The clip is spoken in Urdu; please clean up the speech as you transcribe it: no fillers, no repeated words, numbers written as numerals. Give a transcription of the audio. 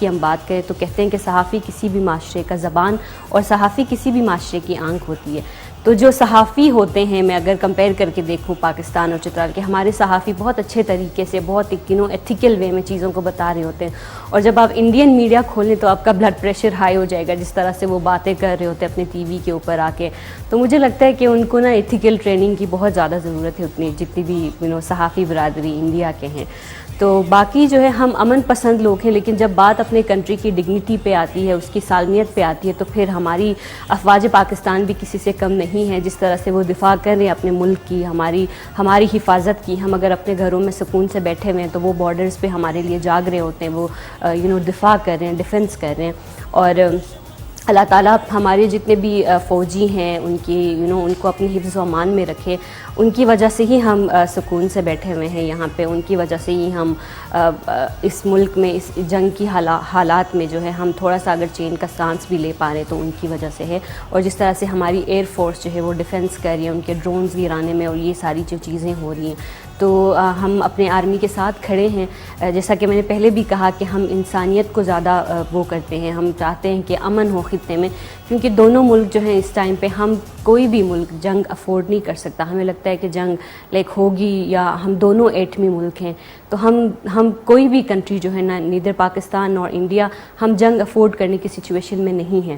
کی ہم بات کریں تو کہتے ہیں کہ صحافی کسی بھی معاشرے کا زبان اور صحافی کسی بھی معاشرے کی آنکھ ہوتی ہے. تو جو صحافی ہوتے ہیں, میں اگر کمپیئر کر کے دیکھوں پاکستان اور چترال کے, ہمارے صحافی بہت اچھے طریقے سے, بہت ایتھیکل وے میں چیزوں کو بتا رہے ہوتے ہیں. اور جب آپ انڈین میڈیا کھولیں تو آپ کا بلڈ پریشر ہائی ہو جائے گا جس طرح سے وہ باتیں کر رہے ہوتے ہیں اپنے ٹی وی کے اوپر آ کے. تو مجھے لگتا ہے کہ ان کو نا ایتھیکل ٹریننگ کی بہت زیادہ ضرورت ہے, اتنی جتنی بھی صحافی برادری انڈیا کے ہیں. تو باقی جو ہے ہم امن پسند لوگ ہیں, لیکن جب بات اپنے کنٹری کی ڈگنیٹی پہ آتی ہے, اس کی سالمیت پہ آتی ہے, تو پھر ہماری افواج پاکستان بھی کسی سے کم نہیں ہے. جس طرح سے وہ دفاع کر رہے ہیں اپنے ملک کی, ہماری حفاظت کی. ہم اگر اپنے گھروں میں سکون سے بیٹھے ہوئے ہیں تو وہ بارڈرز پہ ہمارے لیے جاگ رہے ہوتے ہیں, وہ دفاع کر رہے ہیں, ڈیفنس کر رہے ہیں. اور اللہ تعالیٰ ہمارے جتنے بھی فوجی ہیں ان کی ان کو اپنے حفظ و امان میں رکھے. ان کی وجہ سے ہی ہم سکون سے بیٹھے ہوئے ہیں یہاں پہ, ان کی وجہ سے ہی ہم اس ملک میں اس جنگ کی حالات میں جو ہے ہم تھوڑا سا اگر چین کا سانس بھی لے پا رہے ہیں تو ان کی وجہ سے ہے. اور جس طرح سے ہماری ایئر فورس جو ہے وہ ڈیفنس کر رہی ہے, ان کے ڈرونز گرانے میں, اور یہ ساری جو چیزیں ہو رہی ہیں, تو ہم اپنے آرمی کے ساتھ کھڑے ہیں. جیسا کہ میں نے پہلے بھی کہا کہ ہم انسانیت کو زیادہ وہ کرتے ہیں, ہم چاہتے ہیں کہ امن ہو خطے میں, کیونکہ دونوں ملک جو ہیں اس ٹائم پہ, ہم کوئی بھی ملک جنگ افورڈ نہیں کر سکتا. ہمیں لگتا ہے کہ جنگ ہوگی, یا ہم دونوں ایٹمی ملک ہیں, تو ہم کوئی بھی کنٹری جو ہے نا, نیدر پاکستان اور انڈیا, ہم جنگ افورڈ کرنے کی سچویشن میں نہیں ہیں.